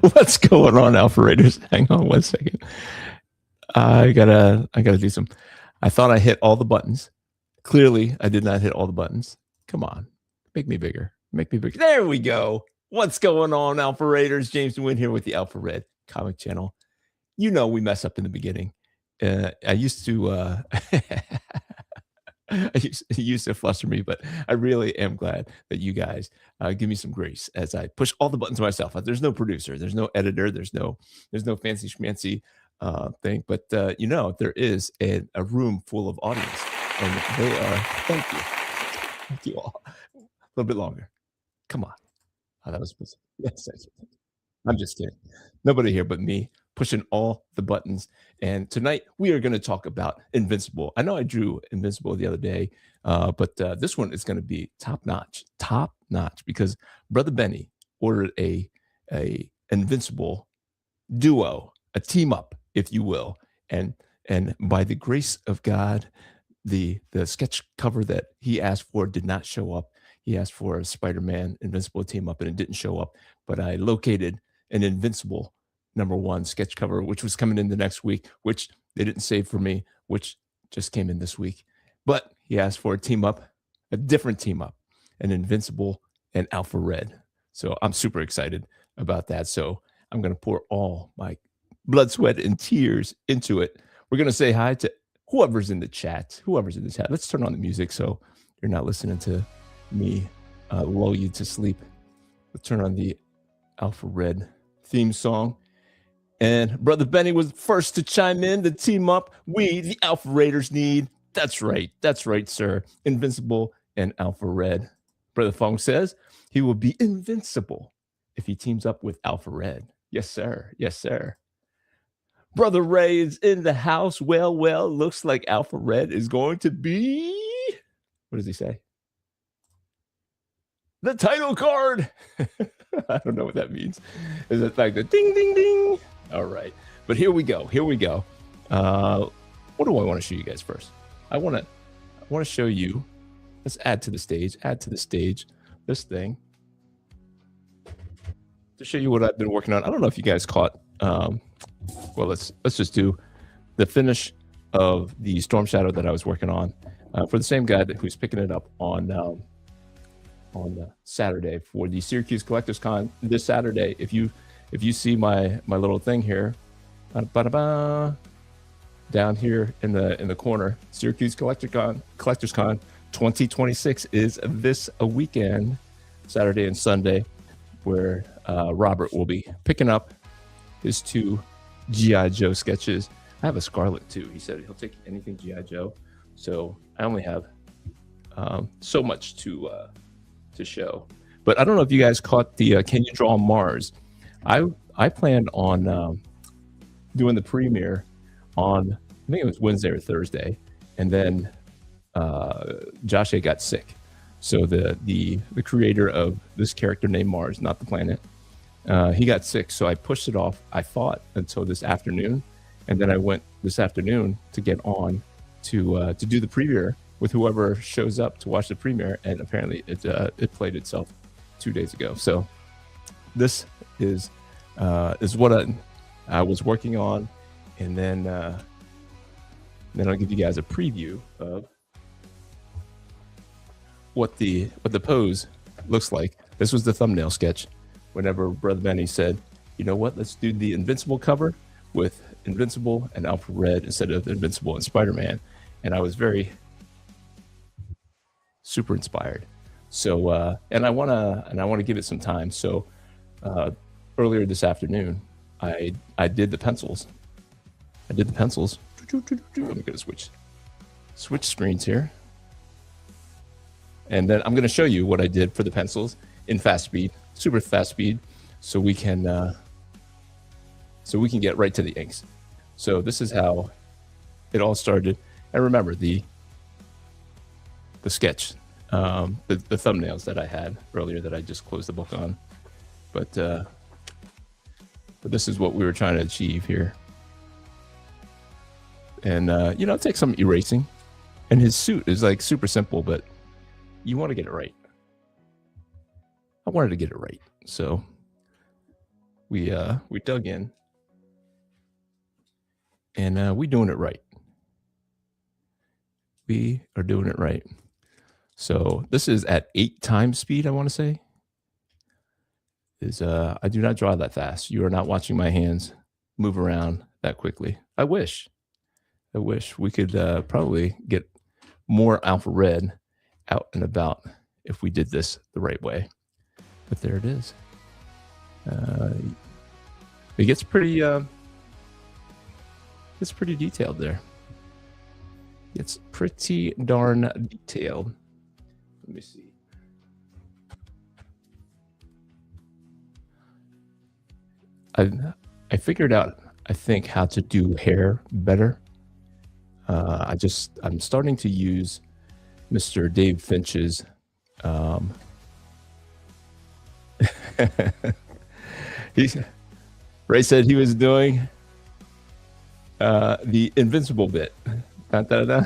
What's going on, Alpha Raiders? Hang on one second. I gotta do some. I thought I hit all the buttons. Clearly, I did not hit all the buttons. Come on, make me bigger. Make me bigger. There we go. What's going on, Alpha Raiders? James DeWin here with the Alpha Red Comic Channel. You know we mess up in the beginning. I used to. It used to fluster me, but I really am glad that you guys give me some grace as I push all the buttons myself. There's no producer, there's no editor, there's no fancy schmancy thing, but there is a room full of audience, and they are. Thank you all. A little bit longer. Come on. Oh, that was yes. I'm just kidding. Nobody here but me pushing all the buttons. And tonight we are going to talk about Invincible. I know I drew Invincible the other day, but this one is going to be top notch, because Brother Benny ordered a Invincible duo, a team up, if you will. And by the grace of God, the sketch cover that he asked for did not show up. He asked for a Spider-Man Invincible team up, and it didn't show up. But I located an Invincible #1 sketch cover, which was coming in the next week, which they didn't save for me, which just came in this week. But he asked for a team up, a different team up, an Invincible and Alpha Red. So I'm super excited about that. So I'm going to pour all my blood, sweat, and tears into it. We're going to say hi to whoever's in the chat. Let's turn on the music so you're not listening to me lull you to sleep. Let's turn on the Alpha Red theme song. And Brother Benny was first to chime in. The team up we, the Alpha Raiders, need. That's right, sir. Invincible and Alpha Red. Brother Fong says he will be invincible if he teams up with Alpha Red. Yes, sir. Brother Ray is in the house. Well, looks like Alpha Red is going to be, what does he say? The title card. I don't know what that means. Is it like the ding, ding, ding? All right. But here we go. What do I want to show you guys first? I want to show you. Let's add to the stage this thing to show you what I've been working on. I don't know if you guys caught. Well, let's just do the finish of the Storm Shadow that I was working on for the same guy who's picking it up on Saturday for the Syracuse Collectors Con this Saturday. If you see my little thing here, down here in the corner, Syracuse Collectors Con 2026 is this weekend, Saturday and Sunday, where Robert will be picking up his 2 G.I. Joe sketches. I have a Scarlet too. He said he'll take anything G.I. Joe. So I only have so much to show. But I don't know if you guys caught the Can You Draw Mars? I planned on doing the premiere on, I think it was Wednesday or Thursday, and then Josh A got sick. So the creator of this character named Mars, not the planet, he got sick. So I pushed it off, I thought, until this afternoon, and then I went this afternoon to get on to do the premiere with whoever shows up to watch the premiere, and apparently it played itself 2 days ago. So this is what I was working on, and then I'll give you guys a preview of what the pose looks like. This was the thumbnail sketch. Whenever Brother Benny said, you know what, let's do the Invincible cover with Invincible and Alpha Red instead of Invincible and Spider-Man, and I was super inspired. So and I want to give it some time. So earlier this afternoon I did the pencils. I'm gonna switch screens here, and then I'm gonna show you what I did for the pencils in super fast speed, so we can get right to the inks. So this is how it all started. And remember the sketch, the thumbnails that I had earlier that I just closed the book on, but this is what we were trying to achieve here. And it takes some erasing, and his suit is like super simple, but you want to get it right. I wanted to get it right, so We dug in, and we doing it right. We are doing it right. So this is at 8 times speed, I want to say. I do not draw that fast. You are not watching my hands move around that quickly. I wish. I wish we could probably get more alpha red out and about if we did this the right way. But there it is. Uh, it gets pretty detailed there. It's pretty darn detailed. Let me see. I figured out, I think, how to do hair better. I'm starting to use Mr. Dave Finch's. Um, he Ray said he was doing the Invincible bit. Da, da, da.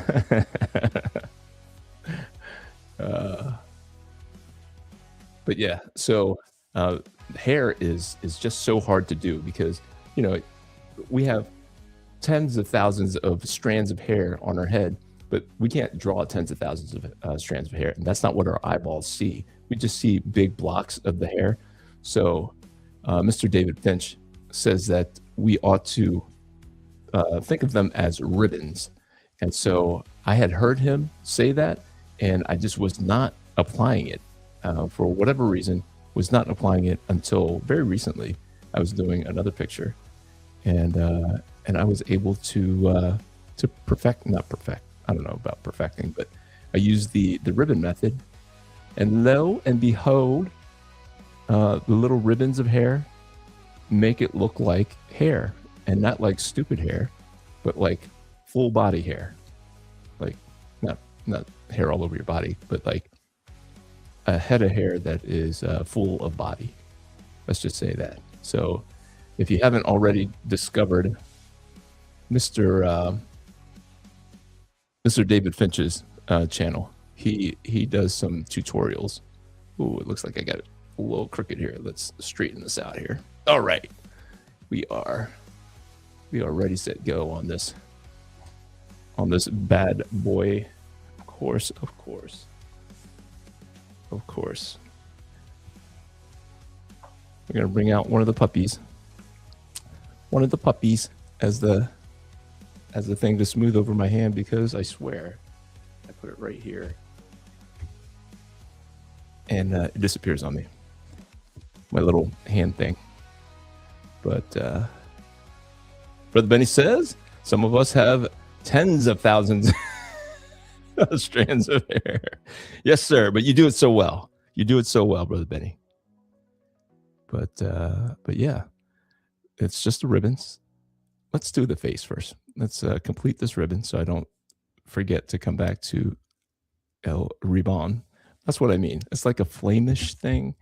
But yeah, so hair is just so hard to do because you know we have tens of thousands of strands of hair on our head, but we can't draw tens of thousands of strands of hair, and that's not what our eyeballs see. We just see big blocks of the hair. So Mr. David Finch says that we ought to think of them as ribbons. And so I had heard him say that, and I just was not applying it for whatever reason, was not applying it until very recently. I was doing another picture, and I was able to perfect, not perfect, I don't know about perfecting, but I used the ribbon method, and lo and behold, the little ribbons of hair make it look like hair, and not like stupid hair, but like full body hair, like not hair all over your body, but like a head of hair that is full of body. Let's just say that. So if you haven't already discovered Mr. Mr. David Finch's channel, he does some tutorials. Ooh, it looks like I got it a little crooked here. Let's straighten this out here. All right, we are ready, set, go on this bad boy. Of course. We're gonna bring out one of the puppies as the thing to smooth over my hand, because I swear I put it right here and it disappears on me, my little hand thing. But Brother Benny says some of us have tens of thousands of strands of hair. Yes, sir. But you do it so well. You do it so well, Brother Benny. But yeah, it's just the ribbons. Let's do the face first. Let's complete this ribbon so I don't forget to come back to El Ribbon. That's what I mean. It's like a flamish thing,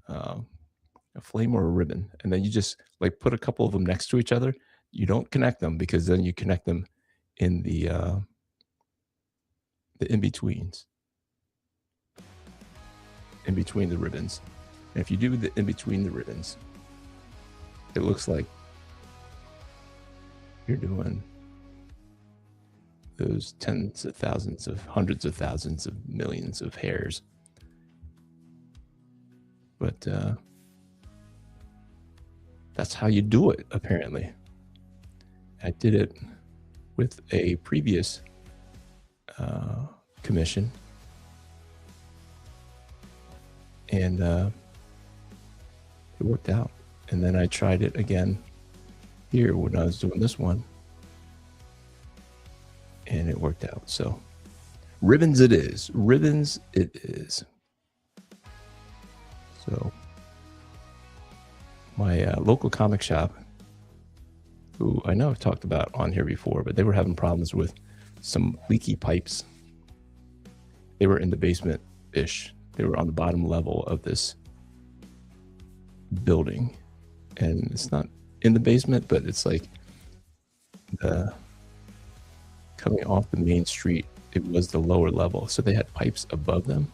a flame or a ribbon. And then you just like put a couple of them next to each other. You don't connect them, because then you connect them in the in-betweens, in between the ribbons. And if you do the in between the ribbons, it looks like you're doing those tens of thousands of hundreds of thousands of millions of hairs. But that's how you do it, apparently. I did it with a previous commission, and it worked out. And then I tried it again here when I was doing this one, and it worked out. So ribbons it is. Ribbons it is. So my local comic shop, who I know I've talked about on here before, but they were having problems with some leaky pipes. They were in the basement-ish. They were on the bottom level of this building. And it's not in the basement, but it's like coming off the main street. It was the lower level. So they had pipes above them.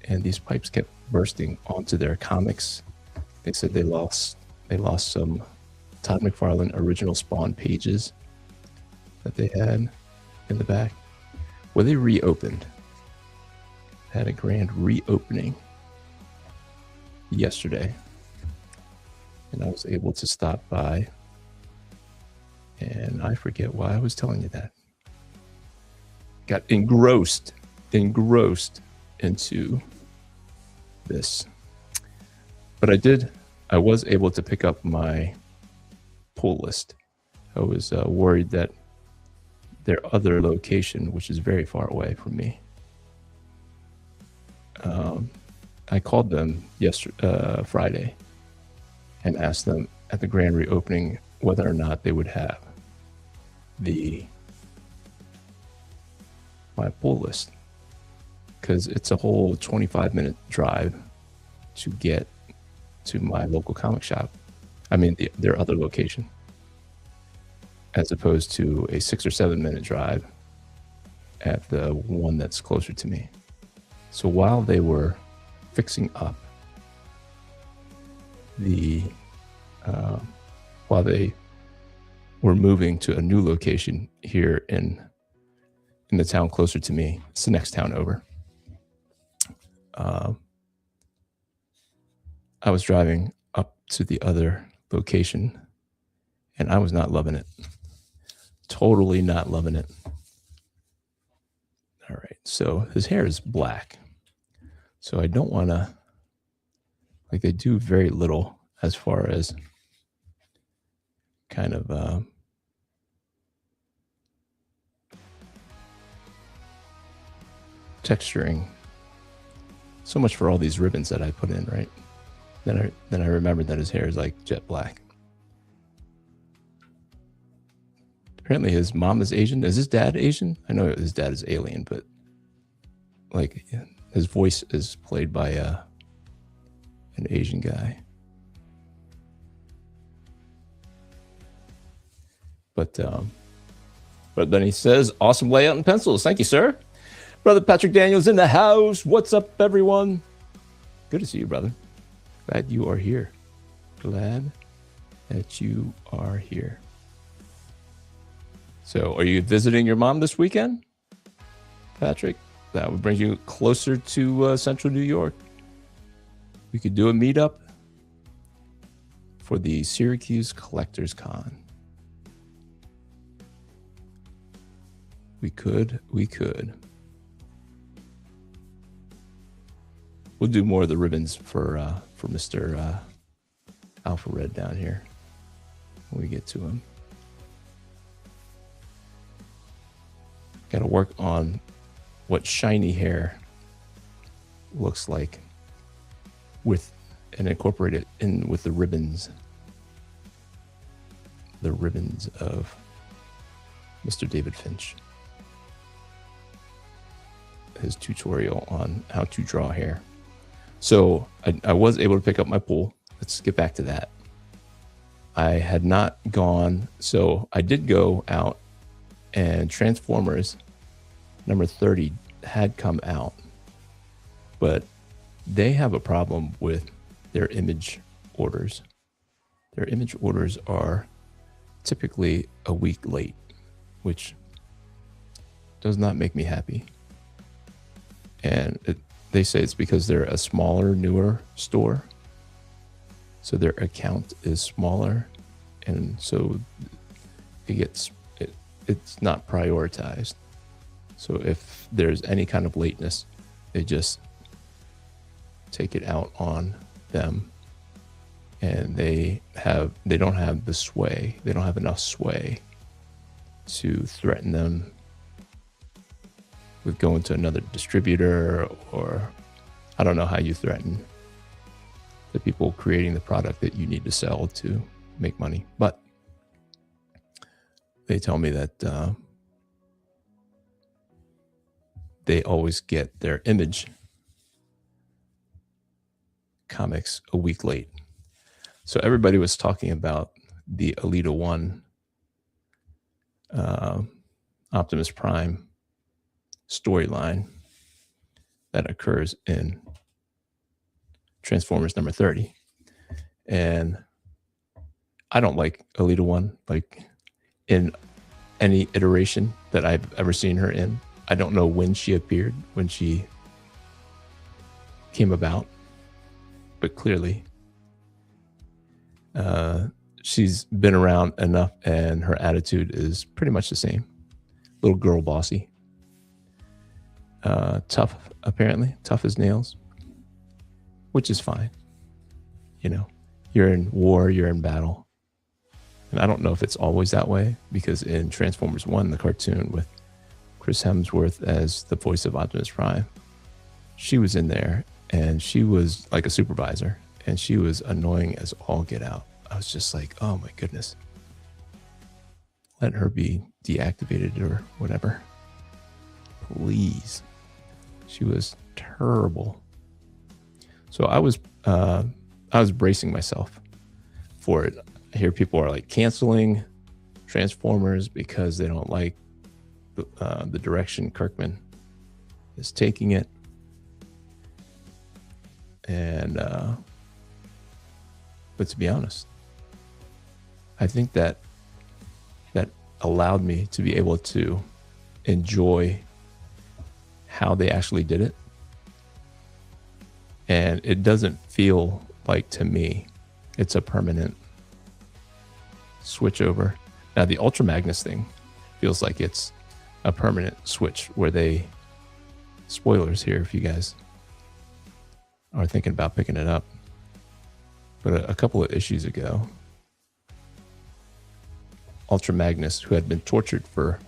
And these pipes kept bursting onto their comics. They said they lost some Todd McFarlane original Spawn pages that they had in the back. Well, they reopened. Had a grand reopening yesterday, and I was able to stop by, and I forget why I was telling you that. Got engrossed into this. But I was able to pick up my pull list. I was worried that their other location, which is very far away from me, I called them Friday and asked them at the grand reopening whether or not they would have my pull list, because it's a whole 25-minute drive to get to my local comic shop. I mean, their other location, as opposed to a 6 or 7 minute drive at the one that's closer to me. So while they were fixing up while they were moving to a new location here in the town closer to me, it's the next town over, I was driving up to the other location, and I was not loving it. Totally not loving it. All right, so his hair is black. So I don't want to, like, they do very little as far as kind of texturing. So much for all these ribbons that I put in, right? Then I remembered that his hair is like jet black. Apparently his mom is Asian. Is his dad Asian? I know his dad is alien, but like his voice is played by an Asian guy. But then he says, awesome layout and pencils. Thank you, sir. Brother Patrick Daniels in the house. What's up, everyone? Good to see you, brother. Glad you are here. Glad that you are here. So are you visiting your mom this weekend, Patrick? That would bring you closer to central New York. We could do a meetup for the Syracuse Collectors Con. We could. We'll do more of the ribbons for Mr. Alpha Red down here when we get to him. Got to work on what shiny hair looks like and incorporate it in with the ribbons of Mr. David Finch. His tutorial on how to draw hair. So I was able to pick up my pull. Let's get back to that. I had not gone, so I did go out, and Transformers number 30 had come out, but they have a problem with their image orders. Their image orders are typically a week late, which does not make me happy. And they say it's because they're a smaller, newer store, so their account is smaller, and so it's not prioritized. So if there's any kind of lateness, they just take it out on them, and they don't have the sway. They don't have enough sway to threaten them with going to another distributor, or I don't know how you threaten the people creating the product that you need to sell to make money. But they tell me that they always get their Image comics a week late. So everybody was talking about the Alita 1 Optimus Prime storyline that occurs in Transformers number 30. And I don't like Alita 1, like in any iteration that I've ever seen her in. I don't know when she appeared, when she came about, but clearly she's been around enough and her attitude is pretty much the same. Little girl bossy. Tough, apparently. Tough as nails. Which is fine. You know, you're in war, you're in battle. And I don't know if it's always that way, because in Transformers 1, the cartoon with Chris Hemsworth as the voice of Optimus Prime, she was in there and she was like a supervisor and she was annoying as all get out. I was just like, oh my goodness. Let her be deactivated or whatever. Please. She was terrible. So I was bracing myself for it. I hear people are like canceling Transformers because they don't like the direction Kirkman is taking it. And but to be honest, I think that allowed me to be able to enjoy how they actually did it. And it doesn't feel like, to me, it's a permanent switch over. Now, the Ultra Magnus thing feels like it's a permanent switch where they, spoilers here if you guys are thinking about picking it up, but a couple of issues ago, Ultra Magnus, who had been tortured for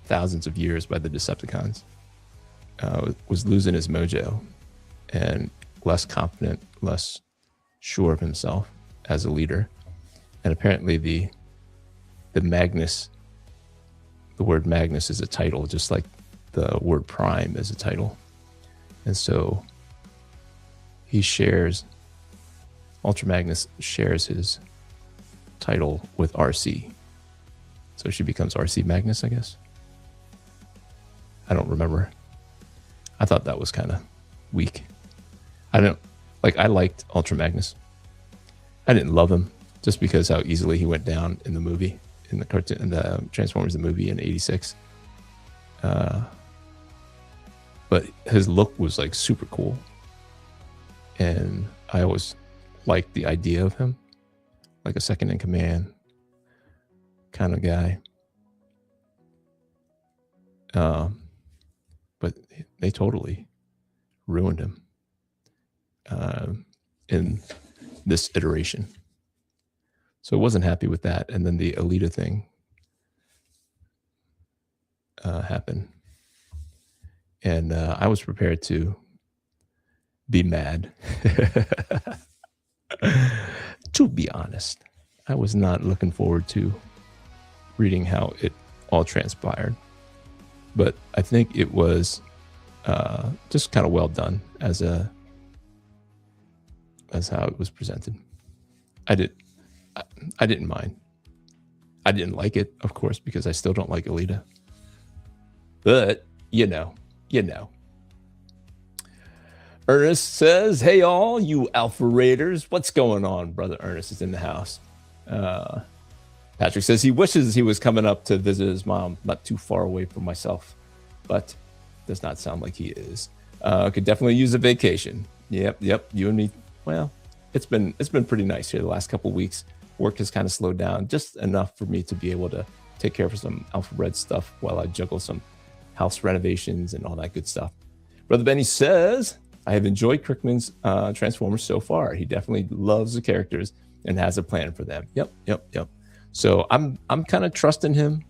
thousands of years by the Decepticons, was losing his mojo and less confident, less sure of himself as a leader. And apparently the Magnus, the word Magnus is a title, just like the word Prime is a title. And so Ultra Magnus shares his title with RC. So she becomes RC Magnus, I guess. I don't remember. I thought that was kind of weak. I liked Ultra Magnus. I didn't love him just because how easily he went down in the movie, in the cartoon, in the Transformers the movie in '86. But his look was like super cool. And I always liked the idea of him, like a second in command kind of guy. But they totally ruined him in this iteration. So I wasn't happy with that. And then the Alita thing happened. And I was prepared to be mad. To be honest, I was not looking forward to reading how it all transpired. But I think it was just kind of well done as how it was presented. I didn't mind. I didn't like it, of course, because I still don't like Alita. But you know. Ernest says, hey all you Alpha Raiders, what's going on? Brother Ernest is in the house. Patrick says he wishes he was coming up to visit his mom, not too far away from myself, but does not sound like he is. Could definitely use a vacation. Yep. You and me. Well, it's been pretty nice here the last couple of weeks. Work has kind of slowed down just enough for me to be able to take care of some Alpha Red stuff while I juggle some house renovations and all that good stuff. Brother Benny says, I have enjoyed Kirkman's Transformers so far. He definitely loves the characters and has a plan for them. Yep. So I'm kind of trusting him.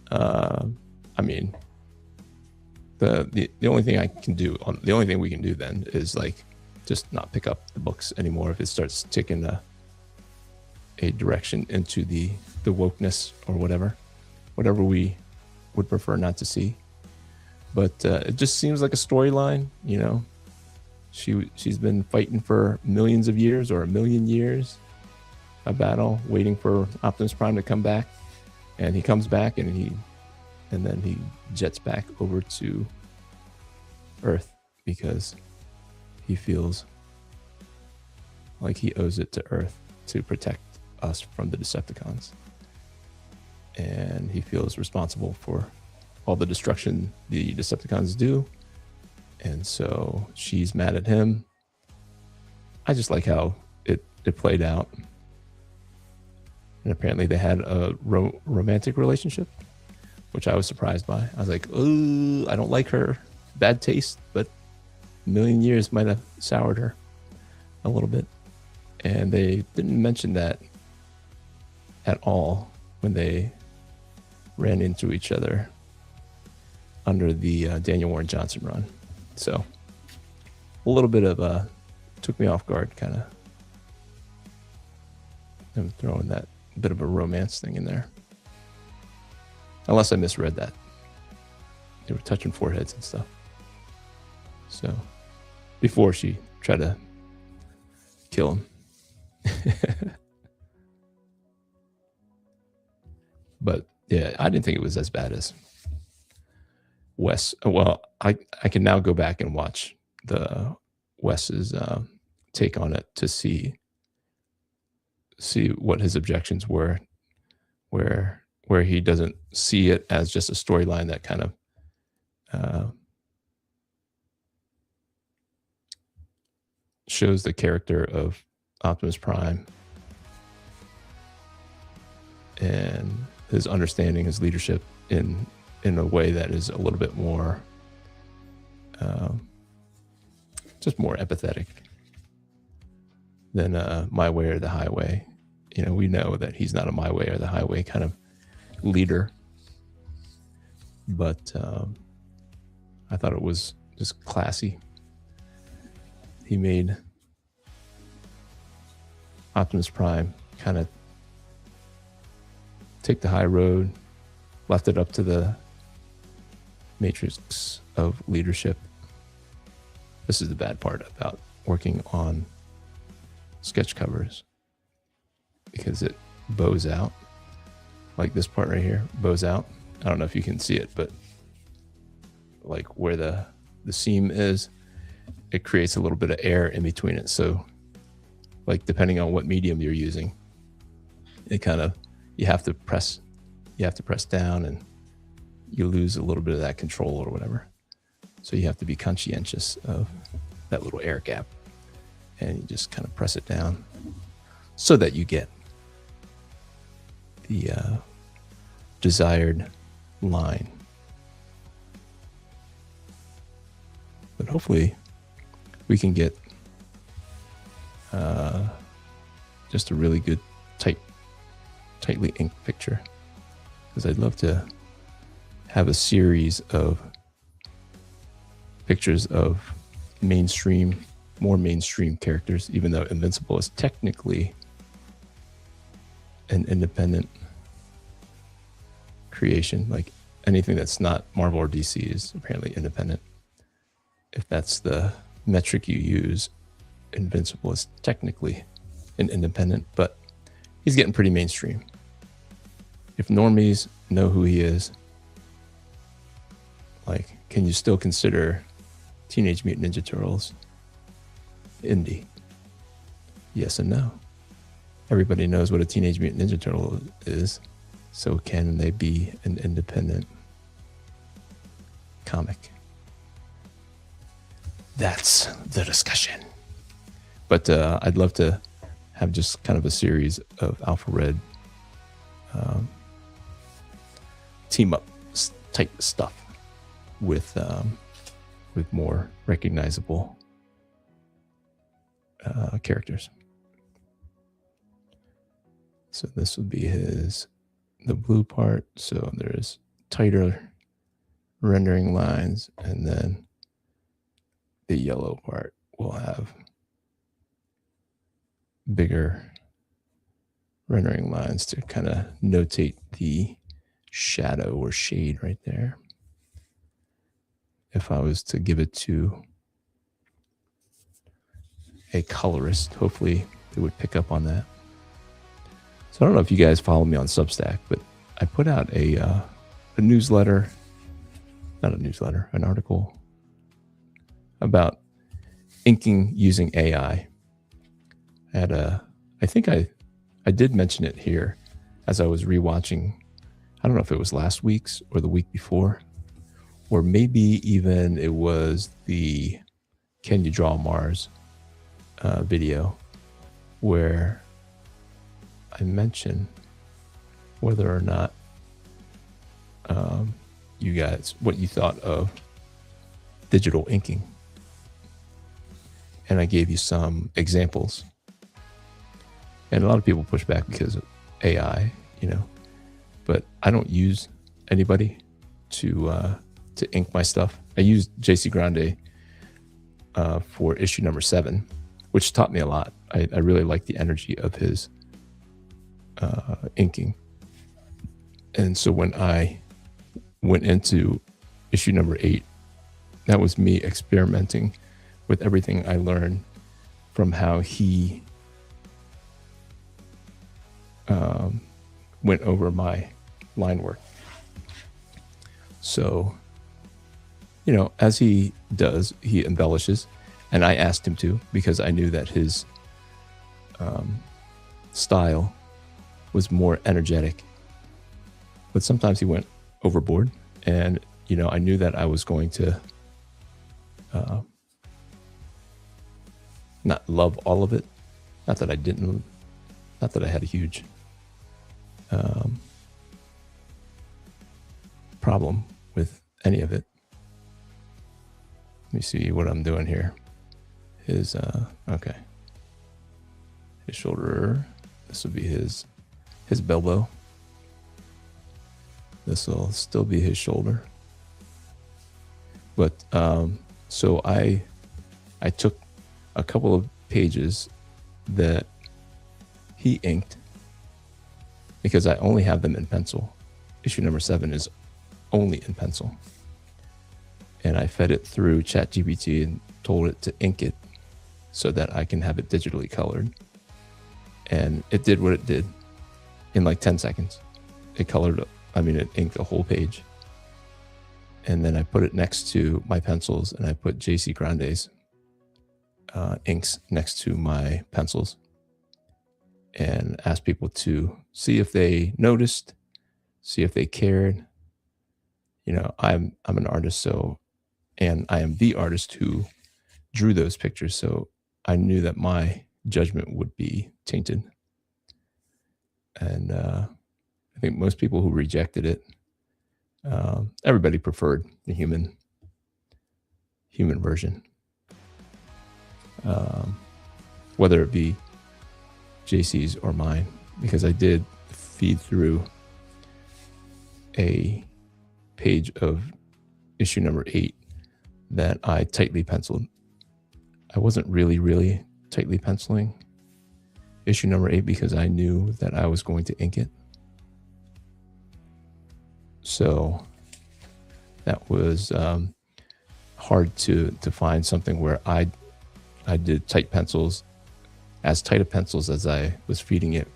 I mean, the only thing I can do, the only thing we can do then is like just not pick up the books anymore if it starts taking a direction into the wokeness or whatever we would prefer not to see. But it just seems like a storyline, you know. She's been fighting for millions of years or a million years, a battle, waiting for Optimus Prime to come back, and he comes back and then he jets back over to Earth because he feels like he owes it to Earth to protect us from the Decepticons. And he feels responsible for all the destruction the Decepticons do. And so she's mad at him. I just like how it played out. And apparently they had a romantic relationship, which I was surprised by. I was like, oh, I don't like her. Bad taste, but a million years might have soured her a little bit. And they didn't mention that at all when they ran into each other under the Daniel Warren Johnson run. So a little bit of took me off guard, kind of. I'm throwing that bit of a romance thing in there. Unless I misread that. They were touching foreheads and stuff. So before she tried to kill him. But yeah, I didn't think it was as bad as Wes. Well, I can now go back and watch the Wes's take on it to see what his objections were, where he doesn't see it as just a storyline that kind of shows the character of Optimus Prime and his understanding, his leadership in a way that is a little bit more just more empathetic than My Way or the Highway. You know, we know that he's not a My Way or the Highway kind of leader, but I thought it was just classy. He made Optimus Prime kind of take the high road, left it up to the matrix of leadership. This is the bad part about working on sketch covers, because it bows out, like this part right here bows out. I don't know if you can see it, but like where the seam is, it creates a little bit of air in between it. So like depending on what medium you're using, it kind of, you have to press down and you lose a little bit of that control or whatever. So you have to be conscientious of that little air gap, and you just kind of press it down so that you get the desired line. But hopefully we can get just a really good tightly inked picture, because I'd love to have a series of pictures of more mainstream characters, even though Invincible is technically an independent creation. Like anything that's not Marvel or DC is apparently independent. If that's the metric you use, Invincible is technically an independent, but he's getting pretty mainstream. If normies know who he is, like, can you still consider Teenage Mutant Ninja Turtles indie? Yes and no. Everybody knows what a Teenage Mutant Ninja Turtle is, so can they be an independent comic? That's the discussion. But I'd love to have just kind of a series of Alpha Red team up type stuff with more recognizable characters. So this would be the blue part. So there's tighter rendering lines, and then the yellow part will have bigger rendering lines to kind of notate the shadow or shade right there. If I was to give it to a colorist, hopefully they would pick up on that. So I don't know if you guys follow me on Substack, but I put out a newsletter, not a newsletter, an article about inking using AI. had a, I think I did mention it here as I was rewatching. I don't know if it was last week's or the week before, or maybe even it was the Can You Draw Mars video, where I mentioned whether or not you guys, what you thought of digital inking. And I gave you some examples. And a lot of people push back because of AI, but I don't use anybody to ink my stuff. I used JC Grande for issue number 7, which taught me a lot. I really like the energy of his inking. And so when I went into issue number 8, that was me experimenting with everything I learned from how he went over my line work. So, as he does, he embellishes, and I asked him to, because I knew that his style was more energetic, but sometimes he went overboard, and I knew that I was going to not love all of it. Not that I didn't, not that I had a huge problem with any of it. Let me see what I'm doing here. His okay, his shoulder, this will be his elbow. This will still be his shoulder. But so I took a couple of pages that he inked, because I only have them in pencil. Issue number 7 is only in pencil. And I fed it through ChatGPT and told it to ink it so that I can have it digitally colored. And it did what it did in like 10 seconds. It inked a whole page. And then I put it next to my pencils, and I put JC Grande's inks next to my pencils, and asked people to see if they noticed, see if they cared. I'm an artist, and I am the artist who drew those pictures, so I knew that my judgment would be tainted. And I think most people who rejected it, everybody preferred the human version, whether it be JC's or mine, because I did feed through a page of issue number 8 that I tightly penciled. I wasn't really tightly penciling issue number 8 because I knew that I was going to ink it. So that was hard to find something where I did tight pencils, as tight of pencils as I was feeding it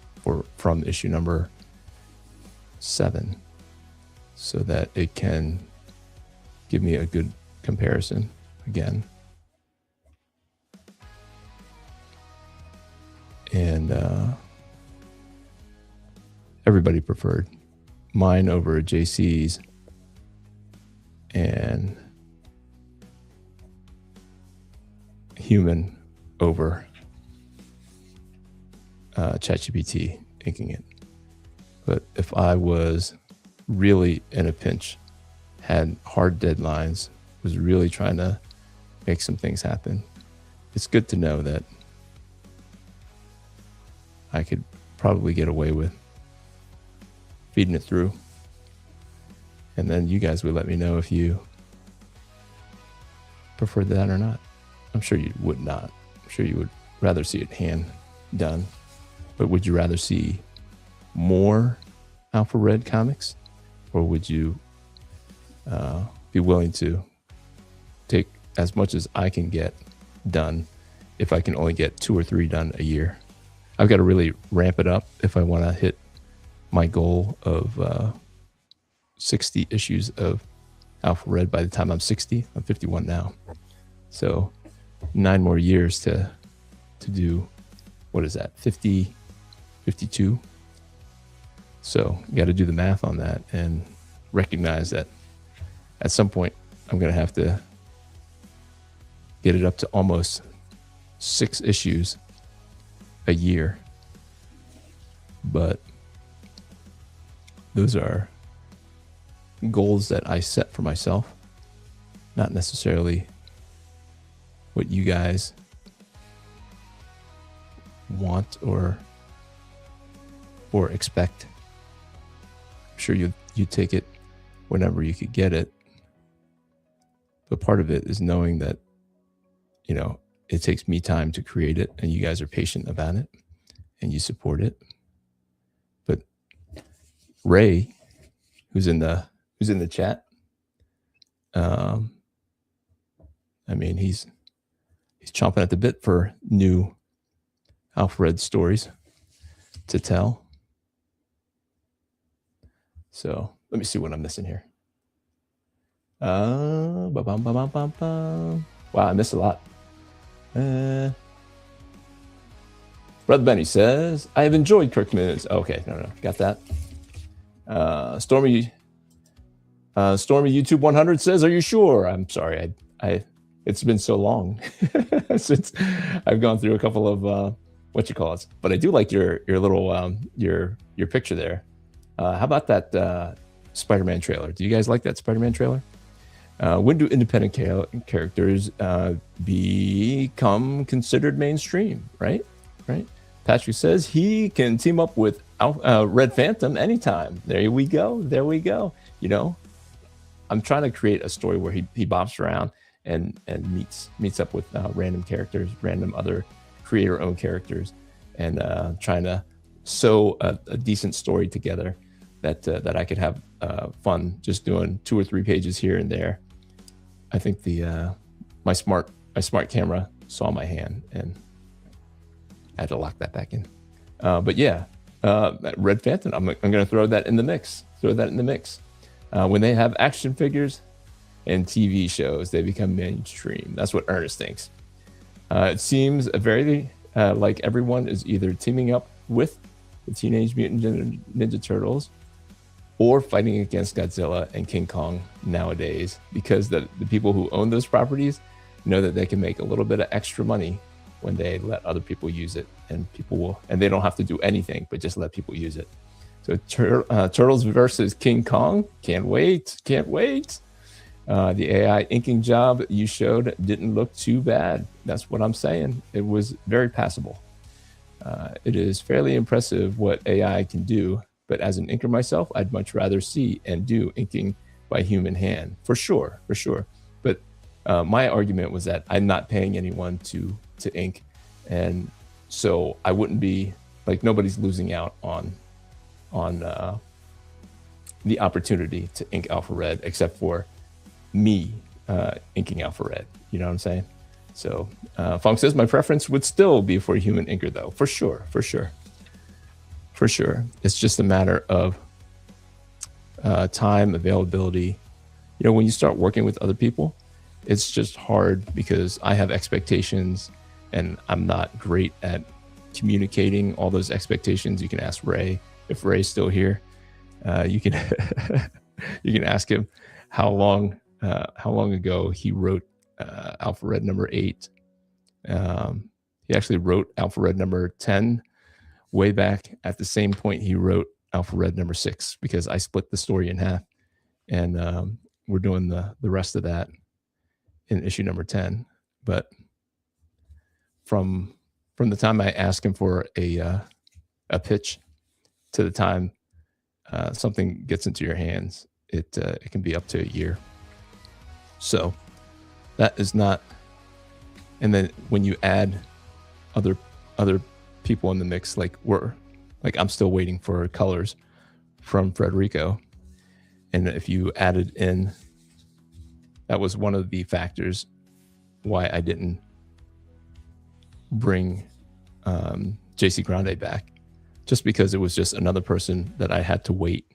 from issue number 7, so that it can give me a good comparison again. And everybody preferred mine over JC's, and human over ChatGPT inking it. But if I was really in a pinch, had hard deadlines, was really trying to make some things happen, it's good to know that I could probably get away with feeding it through. And then you guys would let me know if you preferred that or not. I'm sure you would not. I'm sure you would rather see it hand done. But would you rather see more Alpha Red comics? Or would you be willing to take as much as I can get done if I can only get 2 or 3 done a year? I've got to really ramp it up if I want to hit my goal of 60 issues of Alpha Red by the time I'm 60. I'm 51 now. So 9 more years to do what is that, 50, 52? So you got to do the math on that and recognize that at some point I'm going to have to get it up to almost 6 issues a year. But those are goals that I set for myself, not necessarily what you guys want or expect. I'm sure you take it whenever you could get it. But part of it is knowing that, you know, it takes me time to create it, and you guys are patient about it and you support it. But Ray, who's in the chat, I mean, he's chomping at the bit for new Alfred stories to tell. So let me see what I'm missing here. Wow, I missed a lot. Brother Benny says, I have enjoyed Kirkman's. Okay, no, got that. Stormy YouTube 100 says, are you sure? I'm sorry, I it's been so long since I've gone through a couple of but I do like your little your picture there. How about that Spider-Man trailer? Do you guys like that Spider-Man trailer? When do independent characters become considered mainstream? Right. Patrick says he can team up with Red Phantom anytime. There we go. You know, I'm trying to create a story where he bops around and meets up with random characters, random other creator-owned characters, and trying to sew a decent story together that I could have fun just doing 2 or 3 pages here and there. I think my smart camera saw my hand and I had to lock that back in. But yeah, Red Phantom, I'm going to throw that in the mix. When they have action figures and TV shows, they become mainstream. That's what Ernest thinks. It seems very like everyone is either teaming up with the Teenage Mutant Ninja Turtles or fighting against Godzilla and King Kong nowadays, because the people who own those properties know that they can make a little bit of extra money when they let other people use it, and they don't have to do anything but just let people use it. So Turtles versus King Kong, can't wait. The AI inking job you showed didn't look too bad. That's what I'm saying. It was very passable. It is fairly impressive what AI can do, but as an inker myself, I'd much rather see and do inking by human hand, for sure. But my argument was that I'm not paying anyone to ink, and so I wouldn't be like, nobody's losing out on the opportunity to ink Alpha Red, except for me inking Alpha Red. You know what I'm saying? So Funk says, my preference would still be for a human inker, though, for sure. It's just a matter of time, availability. You know, when you start working with other people, it's just hard because I have expectations and I'm not great at communicating all those expectations. You can ask Ray, if Ray's still here. You can you can ask him how long ago he wrote Alpha Red number 8. He actually wrote Alpha Red number 10 way back at the same point he wrote Alpha Red number 6, because I split the story in half, and we're doing the rest of that in issue number 10. But from the time I ask him for a pitch to the time something gets into your hands, it can be up to a year. So that is not. And then when you add other people in the mix, like I'm still waiting for colors from Federico, and if you added in, that was one of the factors why I didn't bring JC Grande back, just because it was just another person that I had to wait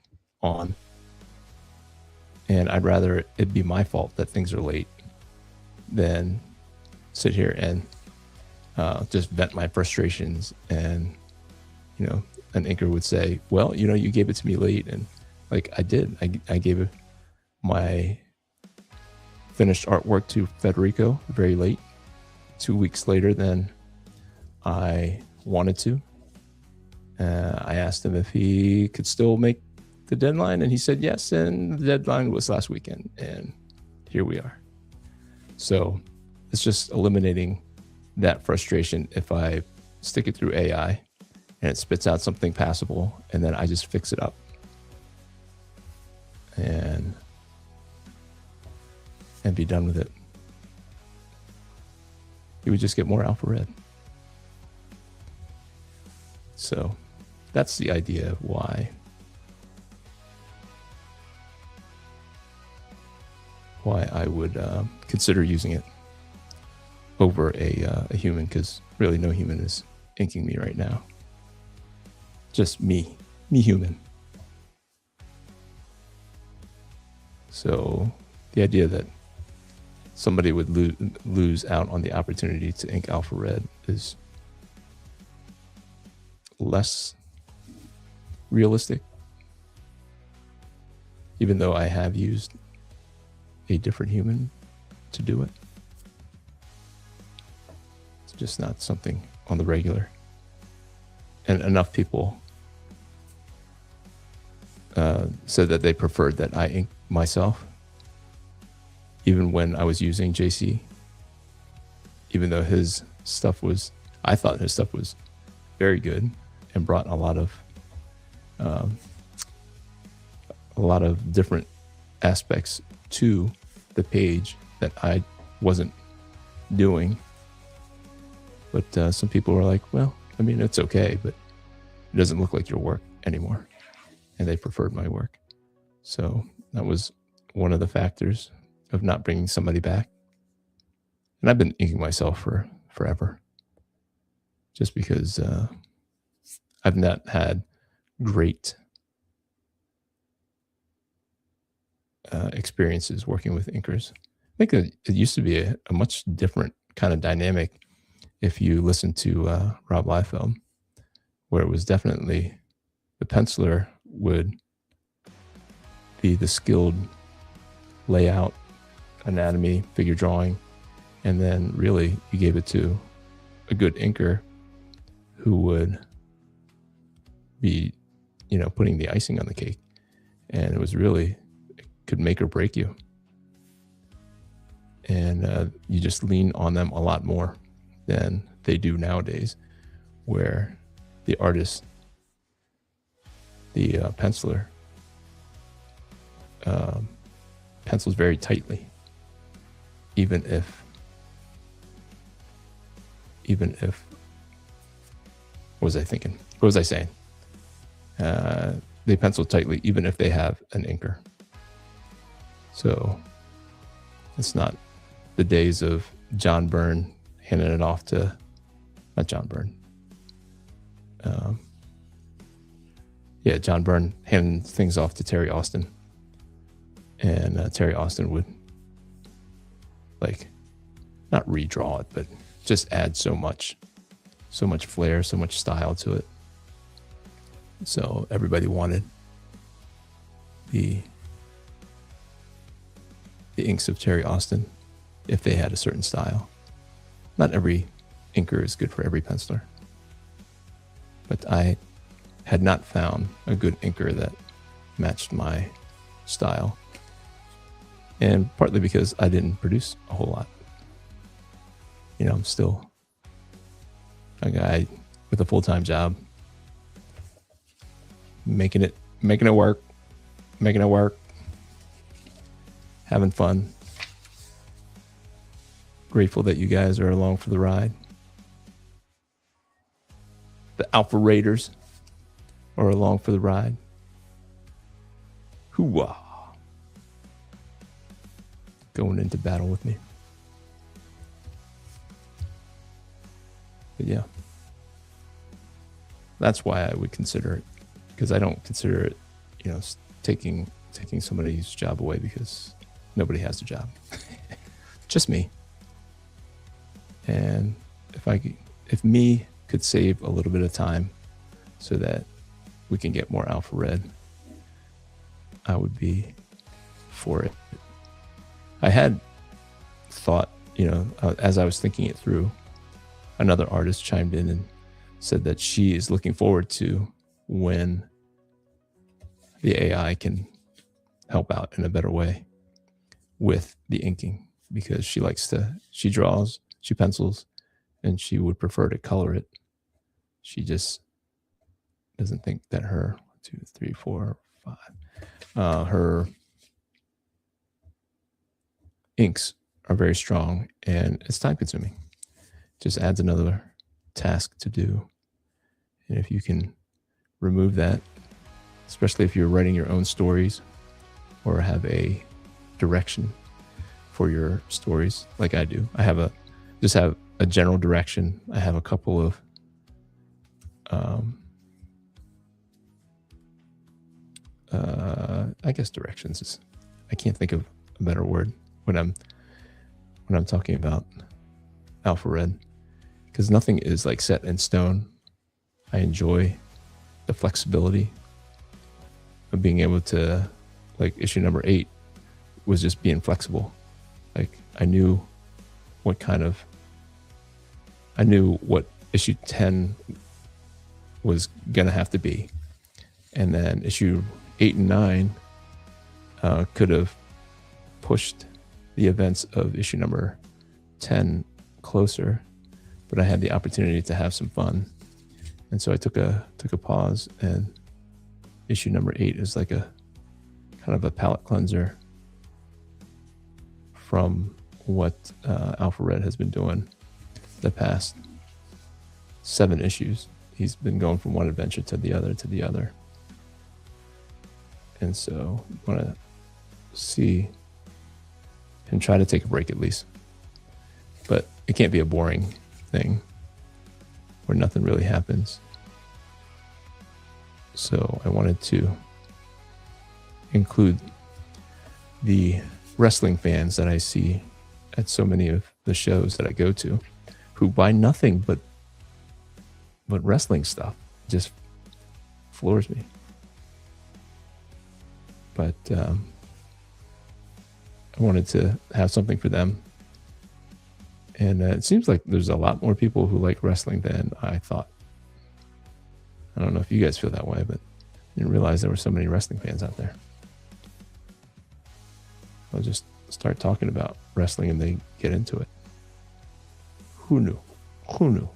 on, and I'd rather it be my fault that things are late than sit here and just vent my frustrations. And, an inker would say, well, you gave it to me late. And like I did, I gave my finished artwork to Federico very late, 2 weeks later than I wanted to. I asked him if he could still make the deadline, and he said yes, and the deadline was last weekend, and here we are. So it's just eliminating that frustration if I stick it through AI and it spits out something passable, and then I just fix it up. And be done with it. You would just get more alpha red. So that's the idea of why I would consider using it over a human, because really no human is inking me right now. Just me human. So the idea that somebody would lose out on the opportunity to ink alpha red is less realistic, even though I have used a different human to do it. It's just not something on the regular. And enough people said that they preferred that I ink myself, even when I was using JC, even though I thought his stuff was very good and brought a lot of different aspects to the page that I wasn't doing. But some people were like, well, I mean, it's okay, but it doesn't look like your work anymore. And they preferred my work. So that was one of the factors of not bringing somebody back. And I've been inking myself for forever, just because I've not had great experiences working with inkers. I think it used to be a much different kind of dynamic if you listen to Rob Liefeld, where it was definitely the penciler would be the skilled layout, anatomy, figure drawing, and then really you gave it to a good inker who would be, putting the icing on the cake. And it was really, it could make or break you. And you just lean on them a lot more than they do nowadays, where the artist, the penciler, pencils very tightly, even if what was I thinking? What was I saying? They pencil tightly even if they have an inker. So it's not the days of John Byrne handing it off to, not John Byrne. John Byrne handing things off to Terry Austin. And Terry Austin would not redraw it, but just add so much flair, so much style to it. So everybody wanted the inks of Terry Austin if they had a certain style. Not every inker is good for every penciler, but I had not found a good inker that matched my style. And partly because I didn't produce a whole lot. I'm still a guy with a full-time job, making it work, having fun. Grateful that you guys are along for the ride. The Alpha Raiders are along for the ride. Hoorah! Going into battle with me. But yeah, that's why I would consider it, because I don't consider it, taking somebody's job away, because nobody has a job, just me. And if I if me could save a little bit of time so that we can get more alpha red, I would be for it. I had thought, as I was thinking it through, another artist chimed in and said that she is looking forward to when the AI can help out in a better way with the inking, because she draws, she pencils, and she would prefer to color it. She just doesn't think that her 2, 3, 4, 5, her inks are very strong, and it's time consuming. Just adds another task to do. And if you can remove that, especially if you're writing your own stories or have a direction for your stories like I do. I have a general direction. I have a couple of I guess directions is, I can't think of a better word when I'm talking about alpha red, because nothing is like set in stone. I enjoy the flexibility of being able to, like issue number 8 was just being flexible. Like I knew what issue 10 was gonna have to be, and then issue 8 and 9 could have pushed the events of issue number 10 closer, but I had the opportunity to have some fun, and so I took a pause, and issue number 8 is like a kind of a palate cleanser from what Alpha Red has been doing the past 7 issues. He's been going from one adventure to the other. And so I want to see and try to take a break at least. But it can't be a boring thing where nothing really happens. So I wanted to include the wrestling fans that I see at so many of the shows that I go to, who buy nothing but wrestling stuff. Just floors me. But I wanted to have something for them. And it seems like there's a lot more people who like wrestling than I thought. I don't know if you guys feel that way, but I didn't realize there were so many wrestling fans out there. I'll just start talking about wrestling and they get into it. Who knew? Who knew?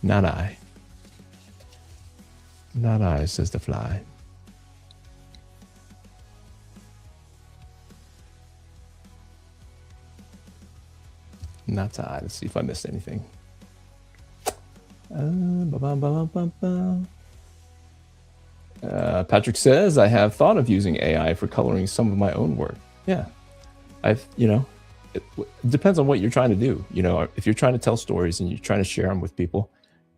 Not I. Not I, says the fly. Not I. Let's see if I missed anything. Patrick says, I have thought of using AI for coloring some of my own work. Yeah. It depends on what you're trying to do. If you're trying to tell stories and you're trying to share them with people,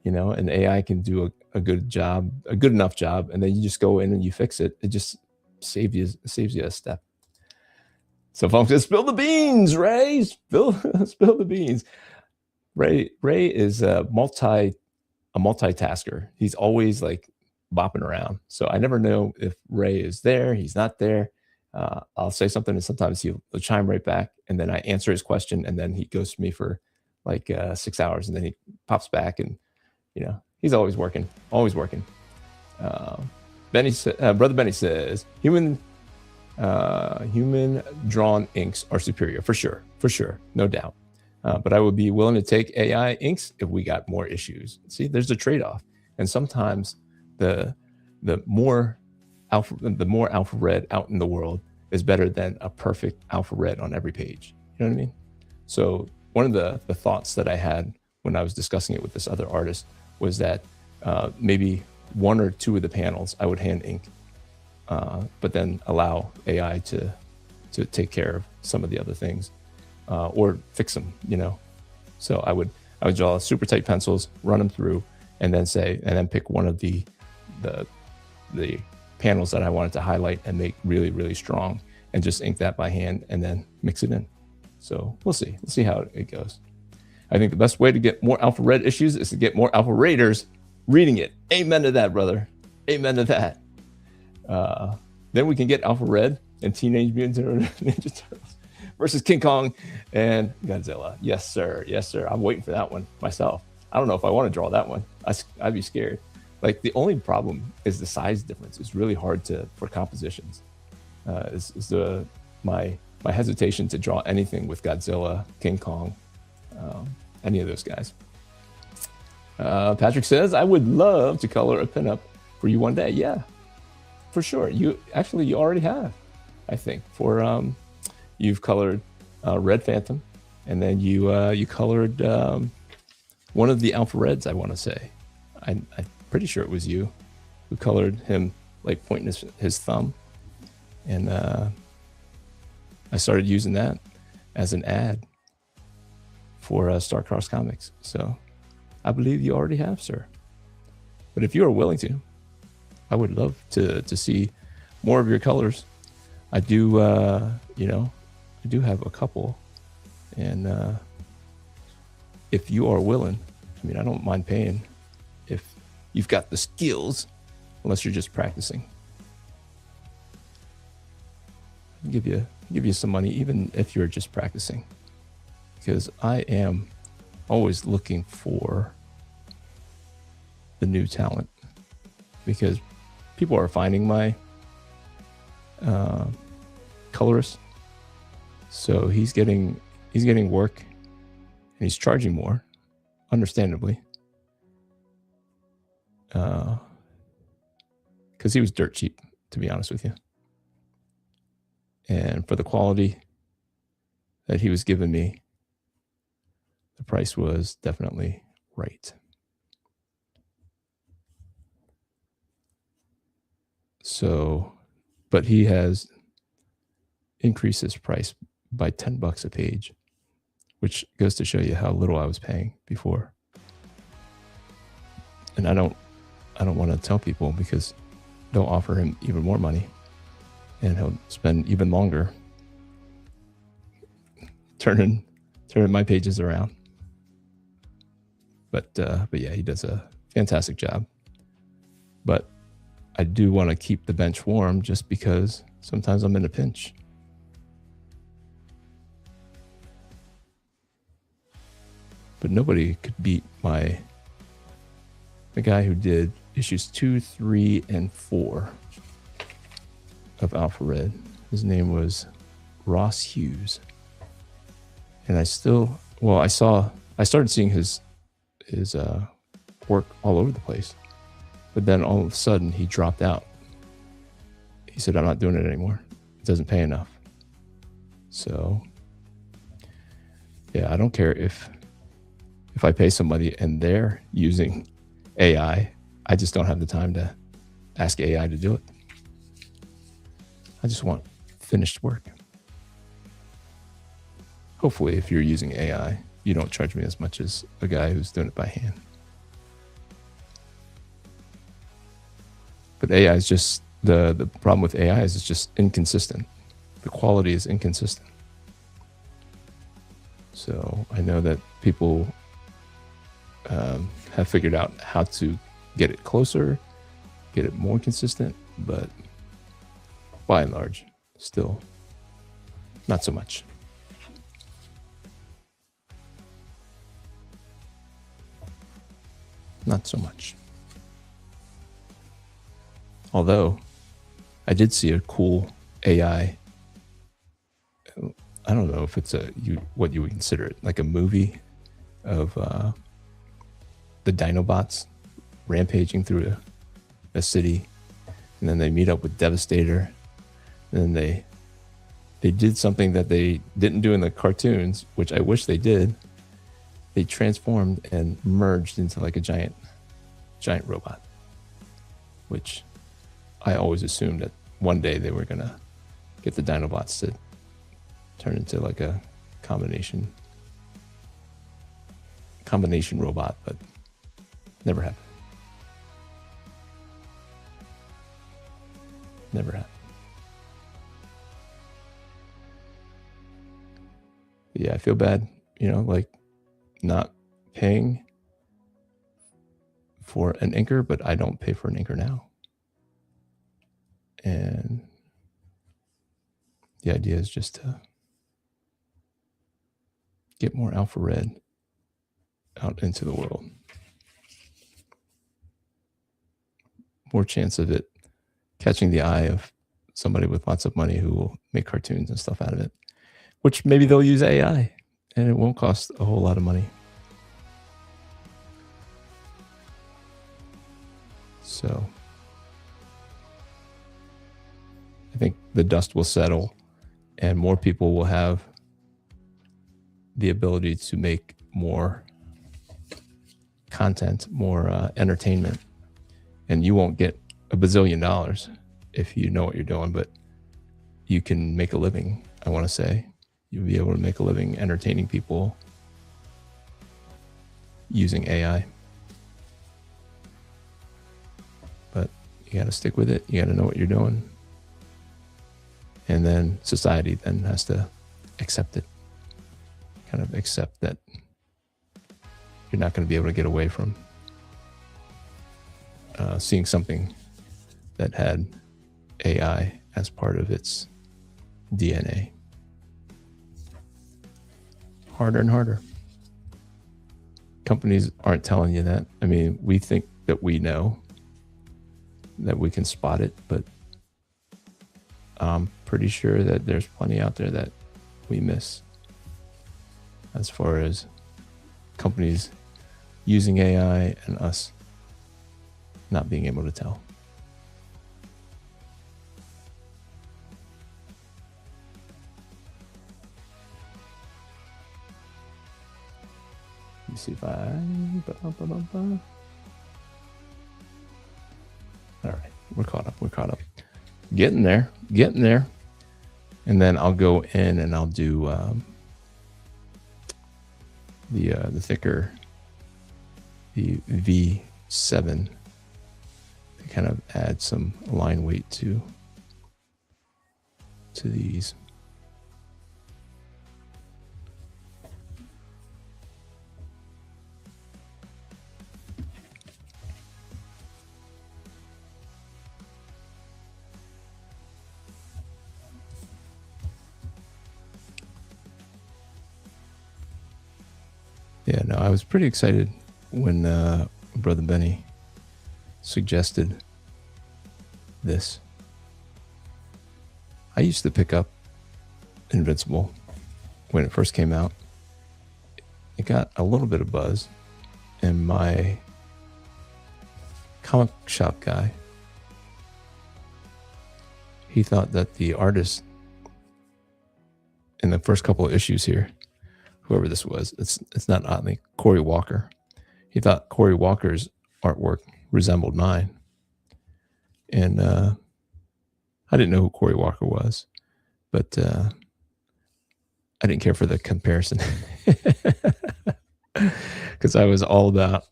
and AI can do a good job, a good enough job, and then you just go in and you fix it. It just saves you a step. So folks, just spill the beans, Ray. Spill the beans. Ray is a multitasker. He's always like bopping around. So I never know if Ray is there, he's not there. I'll say something and sometimes he'll chime right back, and then I answer his question, and then he goes to me for like 6 hours, and then he pops back, and he's always working. Brother Benny says, human drawn inks are superior for sure, no doubt. But I would be willing to take AI inks if we got more issues. See, there's a trade-off, and sometimes the more alpha red out in the world is better than a perfect alpha red on every page. You know what I mean? So one of the thoughts that I had when I was discussing it with this other artist was that maybe 1 or 2 of the panels I would hand ink, but then allow AI to take care of some of the other things, or fix them. So I would draw super tight pencils, run them through, and then pick one of the panels that I wanted to highlight and make really, really strong, and just ink that by hand and then mix it in. So we'll see how it goes. I think the best way to get more alpha red issues is to get more alpha raiders reading it. Amen to that, brother. Amen to that. Then we can get alpha red and Teenage Mutant Ninja Turtles versus King Kong and Godzilla. Yes, sir. Yes, sir. I'm waiting for that one myself. I don't know if I want to draw that one. I'd be scared. Like, the only problem is the size difference. It's really hard for compositions. My hesitation to draw anything with Godzilla, King Kong, any of those guys. Patrick says, I would love to color a pinup for you one day. Yeah, for sure. You already have, I think. You've colored Red Phantom, and then you colored one of the Alpha Reds, I want to say. I'm pretty sure it was you who colored him, like pointing his thumb. And I started using that as an ad for Starcross Comics. So I believe you already have, sir. But if you are willing to, I would love to see more of your colors. I do, I do have a couple. And if you are willing, I mean, I don't mind paying if you've got the skills, unless you're just practicing. I'll give you some money, even if you're just practicing, because I am always looking for the new talent, because people are finding my colorist. So he's getting work, and he's charging more, understandably, because he was dirt cheap, to be honest with you. And for the quality that he was giving me, the price was definitely right. So, but he has increased his price by $10 a page, which goes to show you how little I was paying before. And I don't want to tell people, because they'll offer him even more money, and he'll spend even longer turning my pages around. But yeah, he does a fantastic job. But I do want to keep the bench warm, just because sometimes I'm in a pinch. But nobody could beat the guy who did issues 2, 3, and 4 of Alpha Red. His name was Ross Hughes. And I started seeing his work all over the place. But then all of a sudden he dropped out. He said, I'm not doing it anymore. It doesn't pay enough. So yeah, I don't care if I pay somebody and they're using AI. I just don't have the time to ask AI to do it. I just want finished work. Hopefully, if you're using AI, you don't charge me as much as a guy who's doing it by hand. But AI is just, the problem with AI is it's just inconsistent. The quality is inconsistent. So I know that people have figured out how to get it closer, get it more consistent, but by and large, still not so much. Not so much. Although I did see a cool AI. I don't know if it's what you would consider it, like a movie of the Dinobots rampaging through a city, and then they meet up with Devastator, and then they did something that they didn't do in the cartoons, which I wish they did. They transformed and merged into like a giant robot, which I always assumed that one day they were gonna get the Dinobots to turn into like a combination robot, but never happened. Never happened. Yeah, I feel bad, like not paying for an inker, but I don't pay for an inker now. And the idea is just to get more alpha red out into the world. More chance of it catching the eye of somebody with lots of money who will make cartoons and stuff out of it, which maybe they'll use AI and it won't cost a whole lot of money. So I think the dust will settle and more people will have the ability to make more content, more entertainment. And you won't get $1 bazillion if you know what you're doing, but you can make a living, I want to say. You'll be able to make a living entertaining people using AI. But you got to stick with it. You got to know what you're doing. And then society then has to accept it. Kind of accept that you're not going to be able to get away from seeing something that had AI as part of its DNA. Harder and harder. Companies aren't telling you that. I mean, we think that we know, that we can spot it, but I'm pretty sure that there's plenty out there that we miss as far as companies using AI and us not being able to tell. Let me see if I... All right, we're caught up. Getting there. And then I'll go in and I'll do the thicker, the V7, to kind of add some line weight to these. Yeah, no, I was pretty excited when Brother Benny suggested this. I used to pick up Invincible when it first came out. It got a little bit of buzz, and my comic shop guy, he thought that the artist in the first couple of issues here, whoever this was, it's not Otley, Corey Walker. He thought Corey Walker's artwork resembled mine. And I didn't know who Corey Walker was, but I didn't care for the comparison because I was all about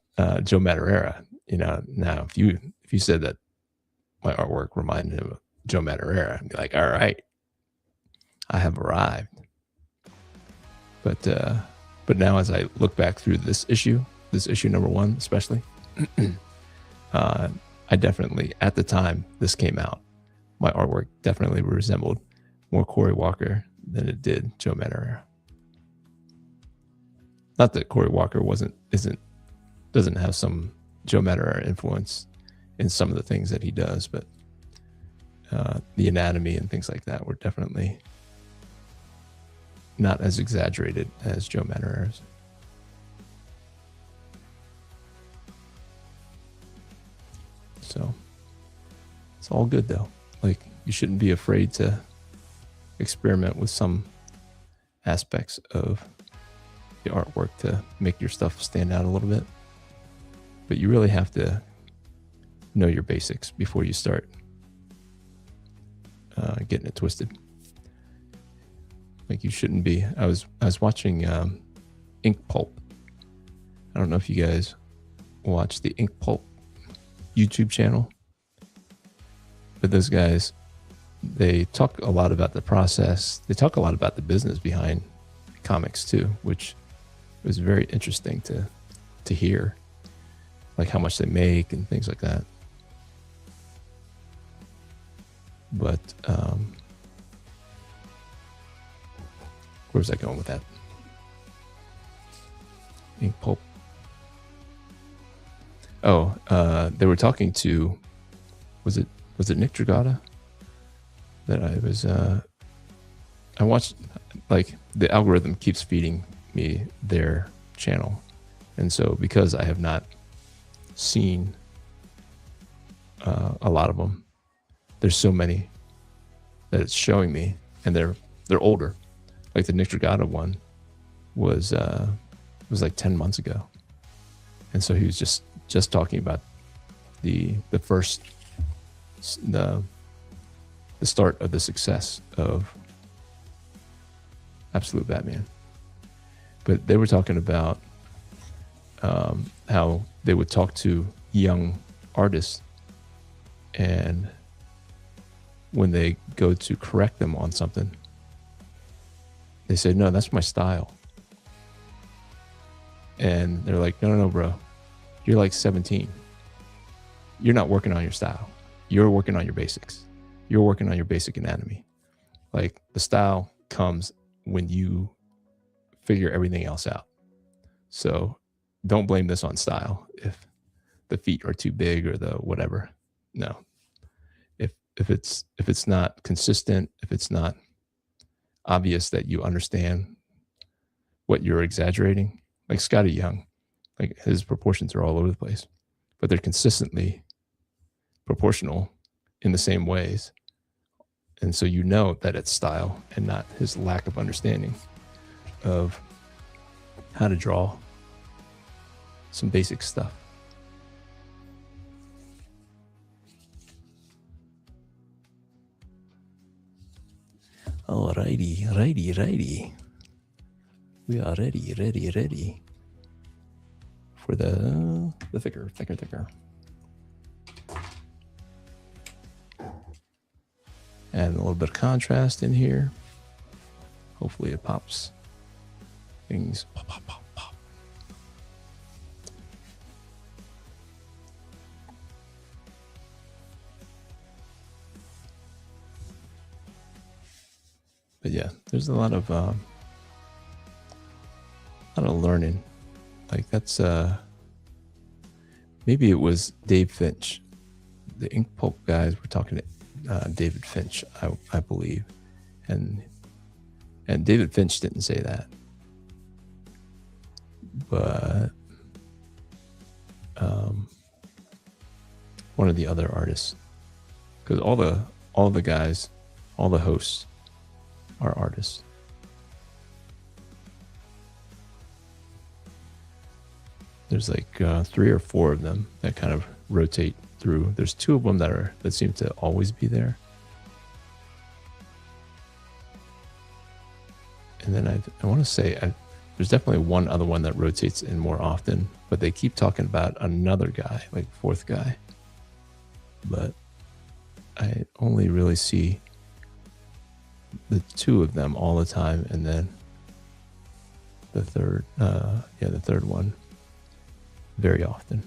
Joe Madureira. You know, now if you said that my artwork reminded him of Joe Madureira, I'd be like, all right, I have arrived. But now as I look back through this issue number 1 especially, I definitely, at the time this came out, my artwork definitely resembled more Corey Walker than it did Joe Madureira. Not that Corey Walker doesn't have some Joe Madureira influence in some of the things that he does, but the anatomy and things like that were definitely not as exaggerated as Joe Madureira's. So it's all good though. Like, you shouldn't be afraid to experiment with some aspects of the artwork to make your stuff stand out a little bit. But you really have to know your basics before you start getting it twisted. Like, you shouldn't be. I was watching Ink Pulp. I don't know if you guys watch the Ink Pulp YouTube channel, but those guys, they talk a lot about the process. They talk a lot about the business behind comics too, which It was very interesting to hear, like how much they make and things like that. But where was I going with that? Ink pulp. Oh, they were talking to, was it Nick Dragata that I watched, like the algorithm keeps feeding me their channel. And so because I have not seen a lot of them, there's so many that it's showing me, and they're older. Like the Nick Dragata one was like 10 months ago. And so he was just talking about the first, the start of the success of Absolute Batman. But they were talking about how they would talk to young artists, and when they go to correct them on something, they say, no, that's my style. And they're like, no, bro, you're like 17. You're not working on your style. You're working on your basics. You're working on your basic anatomy. Like the style comes when you figure everything else out. So don't blame this on style if the feet are too big or the whatever. No. If it's not consistent, if it's not obvious that you understand what you're exaggerating, like Scotty Young, like his proportions are all over the place, but they're consistently proportional in the same ways. And so you know that it's style and not his lack of understanding of how to draw some basic stuff. Righty. We are ready for the thicker. Add a little bit of contrast in here. Hopefully it pops things. Pop. But yeah, there's a lot of learning. Like that's maybe it was Dave Finch. The Ink Pulp guys were talking to David Finch, I believe, and David Finch didn't say that, but one of the other artists, because all the guys, all the hosts are artists. There's like 3 or 4 of them that kind of rotate through. There's 2 of them that seem to always be there. And then I want to say there's definitely one other one that rotates in more often, but they keep talking about another guy, like 4th guy. But I only really see the 2 of them all the time, and then the third one very often.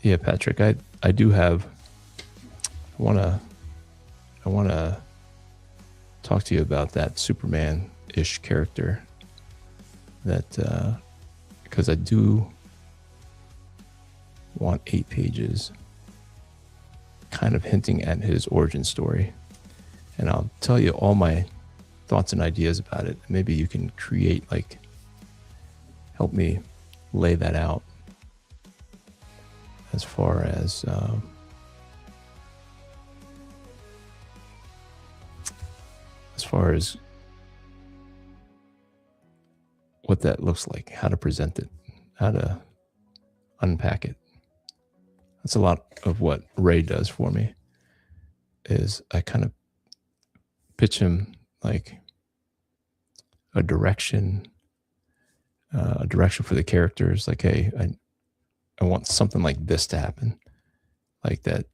Yeah, Patrick, I do have, I want to talk to you about that Superman-ish character that, because I do want 8 pages kind of hinting at his origin story. And I'll tell you all my thoughts and ideas about it. Maybe you can create, like, help me lay that out as far as what that looks like, how to present it, how to unpack it. That's a lot of what Ray does for me, is I kind of pitch him like a direction for the characters. Like, hey, I want something like this to happen, like that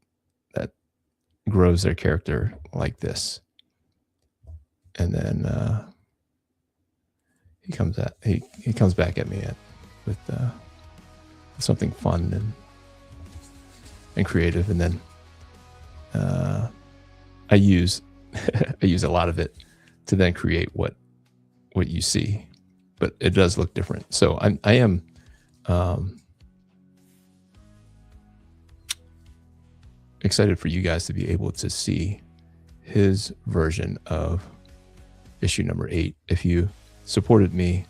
grows their character like this. And then he comes back at me with something fun and creative, and then I use a lot of it to then create what you see, but it does look different. So I am excited for you guys to be able to see his version of issue number 8. If you supported me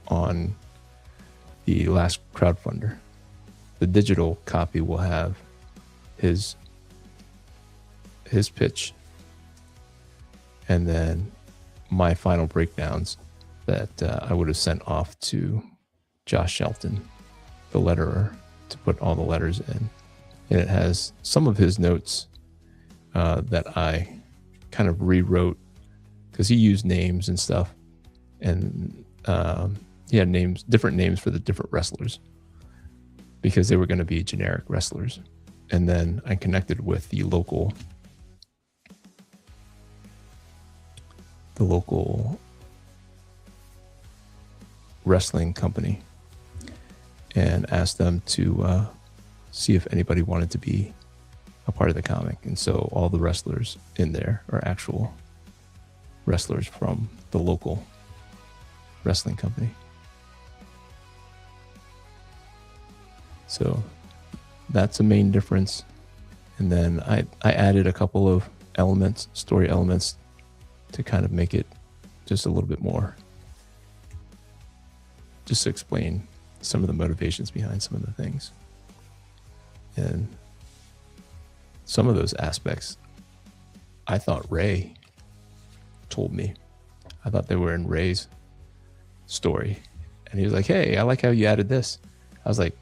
on the last crowdfunder, the digital copy will have his pitch, and then my final breakdowns that I would have sent off to Josh Shelton, the letterer, to put all the letters in. And it has some of his notes that I kind of rewrote, because he used names and stuff, and he had different names for the different wrestlers, because they were going to be generic wrestlers. And then I connected with the local wrestling company and asked them to see if anybody wanted to be a part of the comic. And so all the wrestlers in there are actual wrestlers from the local wrestling company. So that's a main difference. And then I added a couple of story elements, to kind of make it just a little bit more, just to explain some of the motivations behind some of the things. And some of those aspects, I thought Ray told me. I thought they were in Ray's story. And he was like, hey, I like how you added this. I was like,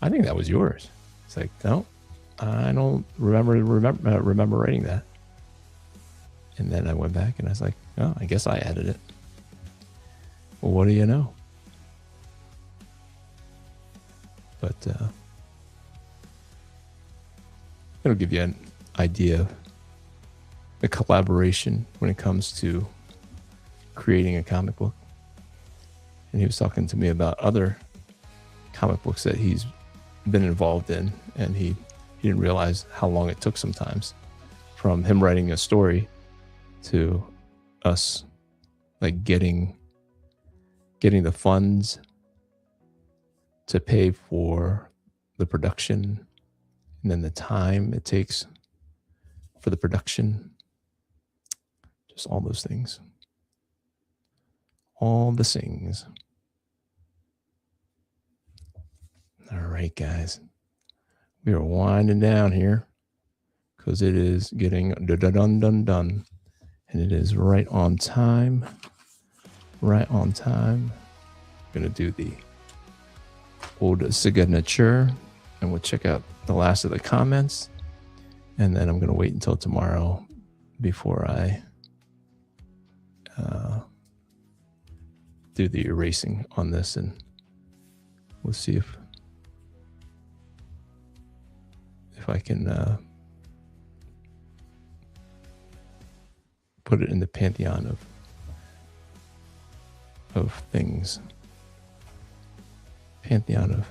I think that was yours. It's like, no, I don't remember writing that. And then I went back and I was like, oh, I guess I added it. Well, what do you know? But it'll give you an idea of the collaboration when it comes to creating a comic book. And he was talking to me about other comic books that he's been involved in, and he didn't realize how long it took sometimes, from him writing a story to us like getting the funds to pay for the production, and then the time it takes for the production. Just all those things. All the things. All right, guys. We are winding down here, because it is getting done. And it is right on time. Right on time. I'm going to do the old signature, and we'll check out the last of the comments. And then I'm going to wait until tomorrow before I do the erasing on this, and we'll see if I can put it in the pantheon of things. Pantheon of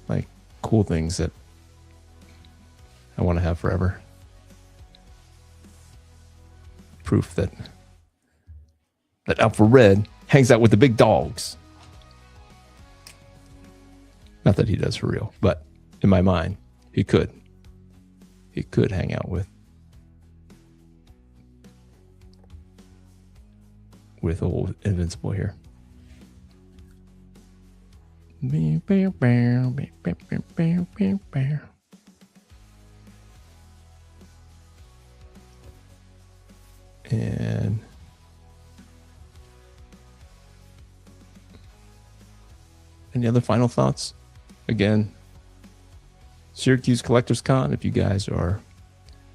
like cool things that I want to have forever. Proof that Alpha Red hangs out with the big dogs. Not that he does for real, but in my mind, he could hang out with old Invincible here. And any other final thoughts? Again, Syracuse Collectors Con. If you guys are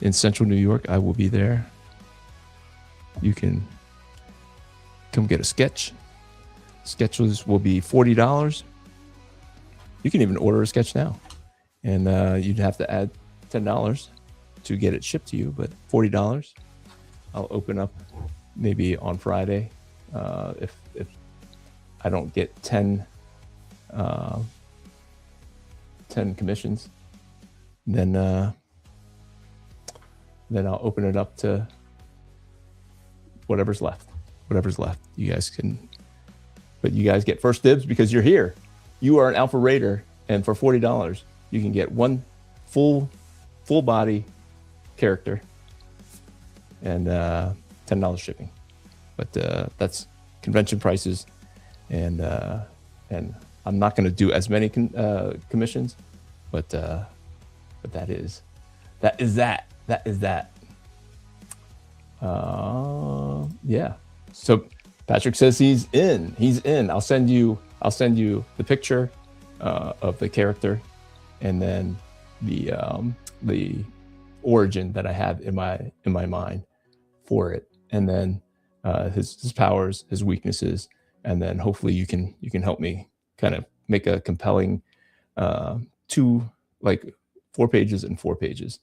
in Central New York, I will be there. You can come get a sketch. Sketches will be $40. You can even order a sketch now, and you'd have to add $10 to get it shipped to you, but $40. I'll open up maybe on Friday. If I don't get 10 commissions, then I'll open it up to whatever's left. You guys can, but you guys get first dibs because you're here. You are an Alpha Raider, and for $40, you can get one full body character and $10 shipping. But that's convention prices, and I'm not going to do as many commissions, but that is that. Yeah. So Patrick says he's in. I'll send you the picture of the character, and then the origin that I have in my mind for it, and then his powers, his weaknesses, and then hopefully you can help me kind of make a compelling 4 pages and 4 pages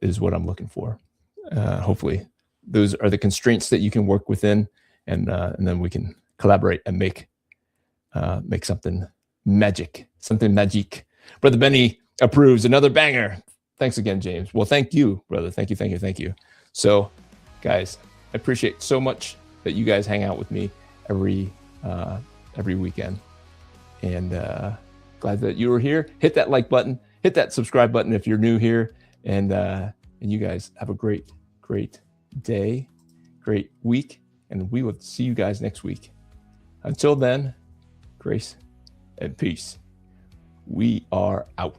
is what I'm looking for. Hopefully those are the constraints that you can work within, and then we can collaborate and make something magic. Brother Benny approves. Another banger. Thanks again, James. Well, thank you, brother. Thank you. So, guys, I appreciate so much that you guys hang out with me every weekend, and glad that you were here. Hit that like button, hit that subscribe button if you're new here, and you guys have a great day, great week, and we will see you guys next week. Until then, grace and peace. We are out.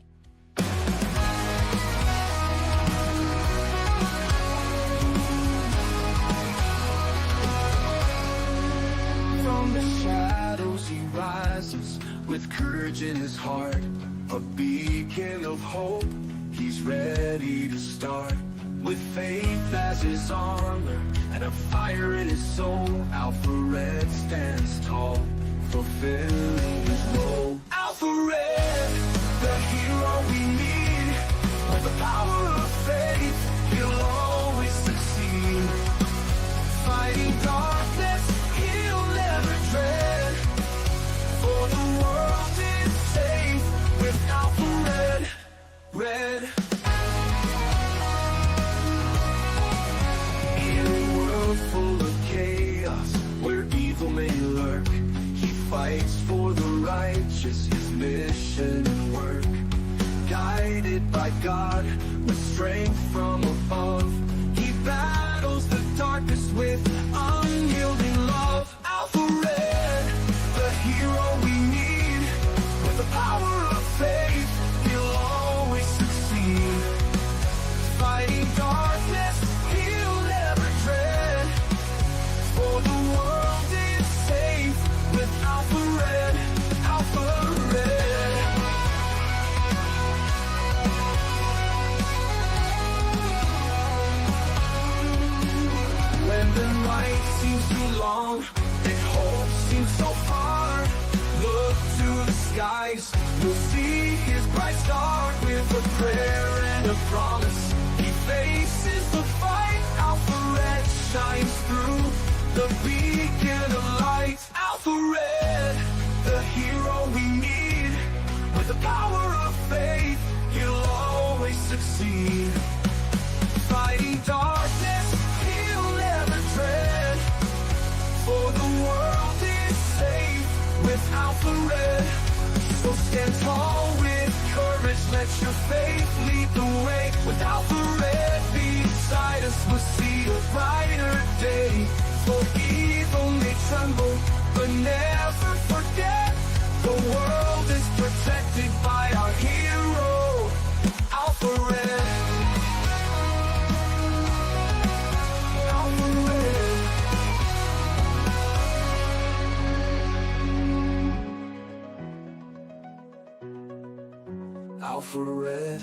From the shadows he rises with courage in his heart, a beacon of hope. He's ready to start with faith as his armor and a fire in his soul. Alpha Red stands tall, fulfilling his role. Alpha Red, the hero we need. With the power of faith, he'll always succeed. Fighting darkness, he'll never dread. For the world is safe with Alpha Red. In a world full of chaos, where evil may lurk, he fights for the righteous, his mission and work. Guided by God, with strength from above, he battles the darkness with unyielding love. Alpha Red, the hero we need. With the power of faith, he'll always succeed. Fighting darkness, he'll never dread. For the world is safe with Alpha Red. Alpha Red. When the night seems too long and hope seems so far, look to the skies, you'll see his bright star. With a prayer and a promise, he faces the fight. Alpha Red shines through, the beacon of light. Alpha Red, the hero we need. With the power of faith, he'll always succeed. Fighting darkness, he'll never dread. For the world is safe with Alpha Red. So stand tall with courage, let your faith lead the way. With Alpha Red beside us, we'll see a brighter day. For evil may tremble, but never forget, the world is protected by our hero, Alpha Red. Alpha Red. Alpha Red.